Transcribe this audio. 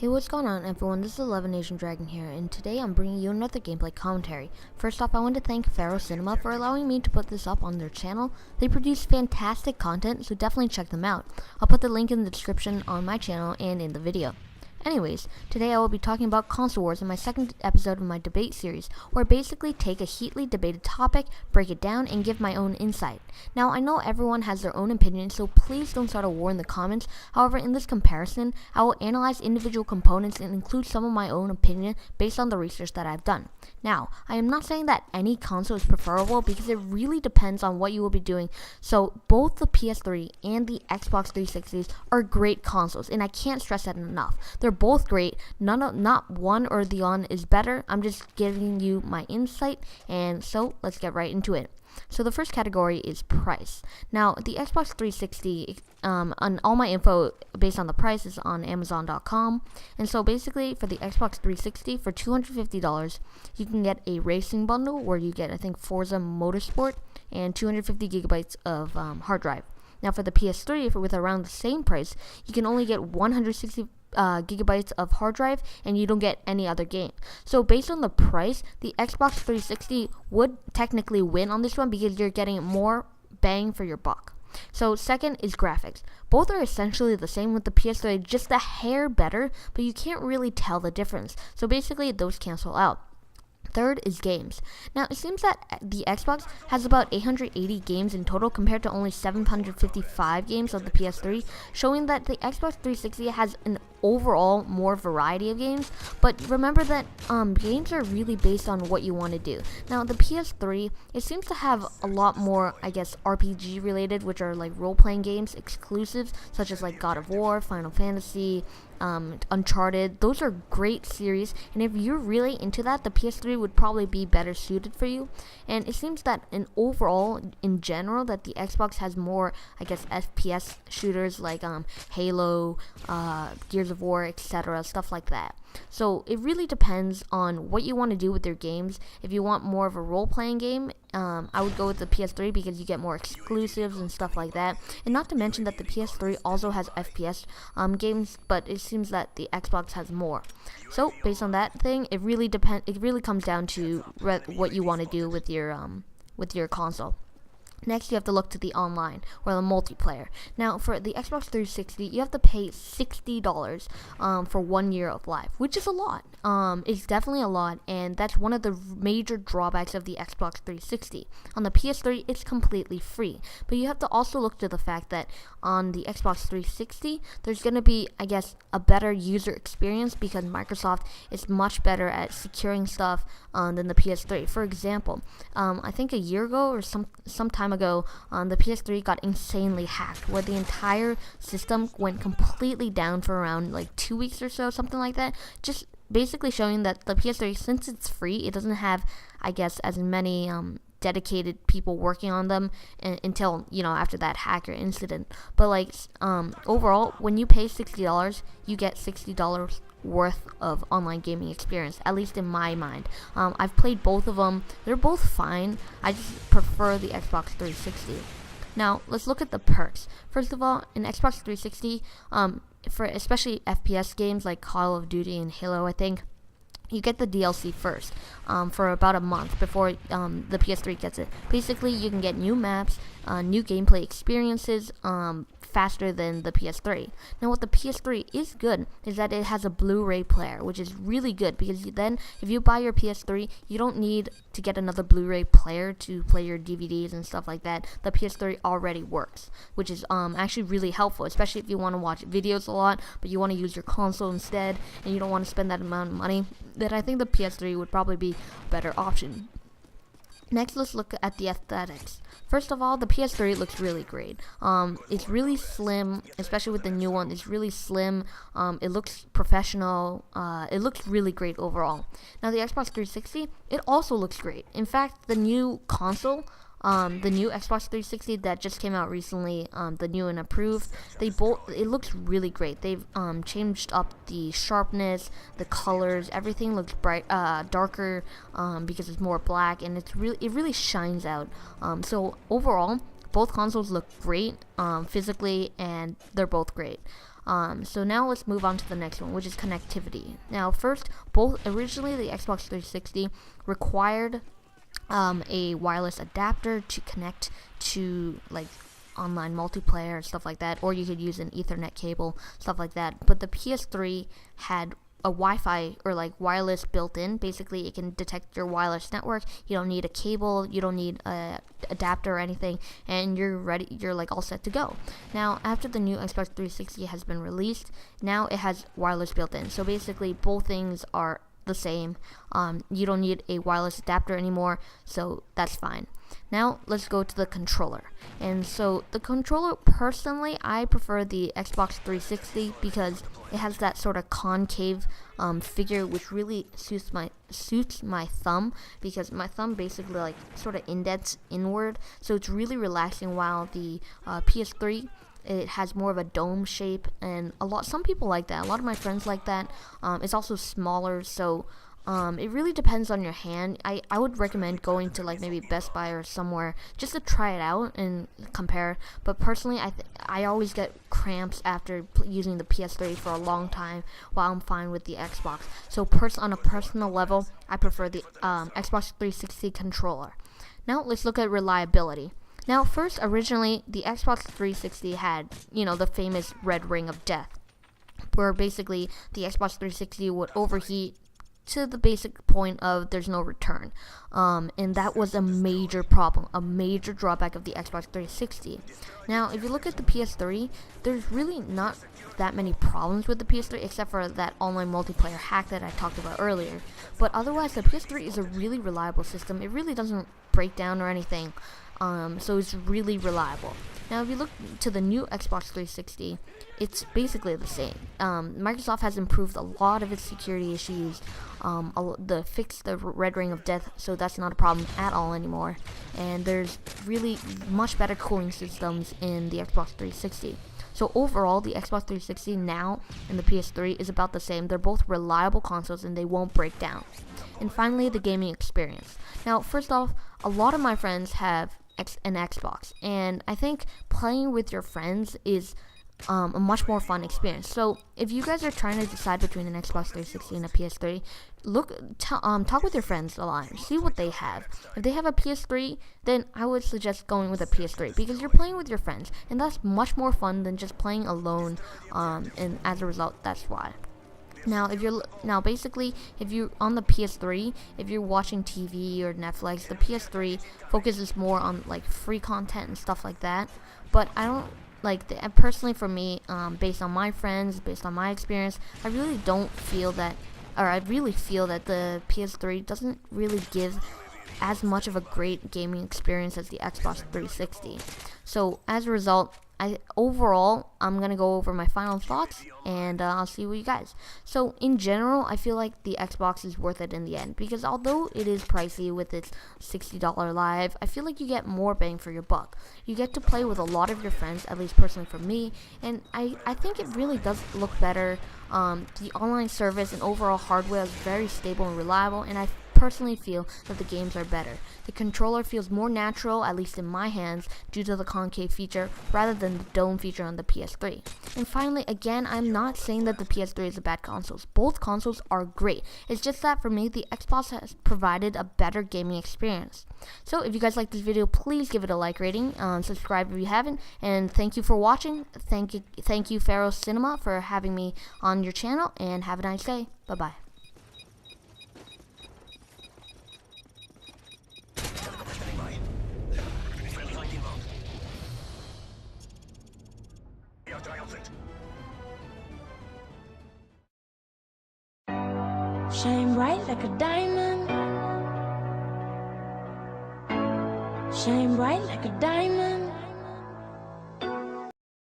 Hey, what's going on everyone, this is 11 Nation Dragon here, and today I'm bringing you another gameplay commentary. First off, I want to thank Pharaoh Cinema for allowing me to put this up on their channel. They produce fantastic content, so definitely check them out. I'll put the link in the description on my channel and in the video. Anyways, today I will be talking about console wars in my second episode of my debate series, where I basically take a heatedly debated topic, break it down, and give my own insight. Now, I know everyone has their own opinion, so please don't start a war in the comments. However, in this comparison, I will analyze individual components and include some of my own opinion based on the research that I've done. Now, I am not saying that any console is preferable because it really depends on what you will be doing. So, both the PS3 and the Xbox 360s are great consoles, and I can't stress that enough. They're both great. Not one or the other is better. I'm just giving you my insight, and so let's get right into it. So the first category is price. Now, the Xbox 360, and all my info based on the price is on Amazon.com. And so basically, for the Xbox 360, for $250, you can get a racing bundle where you get, I think, Forza Motorsport and 250 gigabytes of hard drive. Now, for the PS3, with around the same price, you can only get 160 gigabytes of hard drive, and you don't get any other game. So based on the price, the Xbox 360 would technically win on this one because you're getting more bang for your buck. So second is graphics. Both are essentially the same, with the PS3 just a hair better, but you can't really tell the difference. So basically those cancel out. Third is games. Now, it seems that the Xbox has about 880 games in total compared to only 755 games of the PS3, showing that the Xbox 360 has an overall more variety of games. But remember that games are really based on what you want to do. Now, the PS3, it seems to have a lot more, I guess, RPG related, which are like role-playing games, exclusives, such as like God of War, Final Fantasy, Uncharted. Those are great series, and if you're really into that, the PS3 would probably be better suited for you. And it seems that in general, that the Xbox has more, I guess, FPS shooters like Halo, Gears of War, etc., stuff like that. So it really depends on what you want to do with your games. If you want more of a role-playing game, I would go with the PS3 because you get more exclusives and stuff like that. And not to mention that the PS3 also has FPS games, but it seems that the Xbox has more. So based on that thing, it really comes down to what you want to do with your console. Next, you have to look to the online or the multiplayer. Now, for the Xbox 360, you have to pay $60 for 1 year of life, which is a lot. It's definitely a lot, and that's one of the major drawbacks of the Xbox 360. On the PS3, it's completely free, but you have to also look to the fact that on the Xbox 360, there's going to be, I guess, a better user experience because Microsoft is much better at securing stuff than the PS3. For example, I think a year ago or some time ago, the PS3 got insanely hacked, where the entire system went completely down for around like 2 weeks or so, something like that. Just basically showing that the PS3, since it's free, it doesn't have, I guess, as many dedicated people working on them until, after that hacker incident. But like overall, when you pay $60, you get $60 worth of online gaming experience, at least in my mind. I've played both of them. They're both fine. I just prefer the Xbox 360. Now, let's look at the perks. First of all, in Xbox 360, for especially FPS games like Call of Duty and Halo, I think, you get the DLC first for about a month before the PS3 gets it. Basically, you can get new maps, new gameplay experiences faster than the PS3. Now, what the PS3 is good is that it has a Blu-ray player, which is really good because then if you buy your PS3, you don't need to get another Blu-ray player to play your DVDs and stuff like that. The PS3 already works, which is actually really helpful, especially if you want to watch videos a lot, but you want to use your console instead, and you don't want to spend that amount of money. Then I think the PS3 would probably be a better option. Next, let's look at the aesthetics. First of all, the PS3 looks really great. It's really slim, especially with the new one. It's really slim. It looks professional. It looks really great overall. Now, the Xbox 360, it also looks great. In fact, the new console, the new Xbox 360 that just came out recently, the new and approved, it looks really great. They've changed up the sharpness, the colors, everything looks darker because it's more black, and it really shines out. So overall, both consoles look great physically, and they're both great. So now let's move on to the next one, which is connectivity. Now first, originally the Xbox 360 required a wireless adapter to connect to like online multiplayer and stuff like that, or you could use an Ethernet cable, stuff like that. But the PS3 had a Wi-Fi or like wireless built in. Basically, it can detect your wireless network. You don't need a cable, you don't need a adapter or anything, and you're ready. You're like all set to go. Now, after the new Xbox 360 has been released, now it has wireless built in. So basically, both things are the same. You don't need a wireless adapter anymore, so that's fine. Now let's go to the controller. And so the controller, personally, I prefer the Xbox 360 because it has that sort of concave figure, which really suits my thumb, because my thumb basically like sort of indents inward, so it's really relaxing. While the PS3, it has more of a dome shape, and some people like that. A lot of my friends like that. It's also smaller, so it really depends on your hand. I would recommend going to like maybe Best Buy or somewhere just to try it out and compare. But personally, I always get cramps after using the PS3 for a long time, while I'm fine with the Xbox. So on a personal level, I prefer the Xbox 360 controller. Now let's look at reliability. Now first, originally the Xbox 360 had, the famous red ring of death, where basically the Xbox 360 would overheat to the basic point of there's no return. And that was a major problem, a major drawback of the Xbox 360. Now, if you look at the PS3, there's really not that many problems with the PS3, except for that online multiplayer hack that I talked about earlier. But otherwise, the PS3 is a really reliable system. It really doesn't break down or anything. So it's really reliable. Now, if you look to the new Xbox 360, it's basically the same. Microsoft has improved a lot of its security issues. Fixed the red ring of death, so that's not a problem at all anymore. And there's really much better cooling systems in the Xbox 360. So overall, the Xbox 360 now and the PS3 is about the same. They're both reliable consoles and they won't break down. And finally, the gaming experience. Now, first off, a lot of my friends have an Xbox, and I think playing with your friends is a much more fun experience. So if you guys are trying to decide between an Xbox 360 and a PS3, talk with your friends a lot, see what they have. If they have a PS3, then I would suggest going with a PS3, because you're playing with your friends, and that's much more fun than just playing alone. And as a result, that's why. Now, if you're on the PS3, if you're watching TV or Netflix, the PS3 focuses more on like free content and stuff like that. But I don't personally, for me, based on my friends, based on my experience, I really feel that the PS3 doesn't really give as much of a great gaming experience as the Xbox 360. So as a result, I'm gonna go over my final thoughts, and I'll see what you guys. So in general, I feel like the Xbox is worth it in the end, because although it is pricey with its $60 live, I feel like you get more bang for your buck. You get to play with a lot of your friends, at least personally for me, and I think it really does look better. The online service and overall hardware is very stable and reliable, and I personally feel that the games are better. The controller feels more natural, at least in my hands, due to the concave feature rather than the dome feature on the PS3. And finally, again, I'm not saying that the PS3 is a bad console. Both consoles are great. It's just that for me, the Xbox has provided a better gaming experience. So if you guys like this video, please give it a like rating, subscribe if you haven't, and thank you for watching. Thank you Pharaoh Cinema for having me on your channel, and have a nice day. Bye bye. Shine bright like a diamond. Shine bright like a diamond.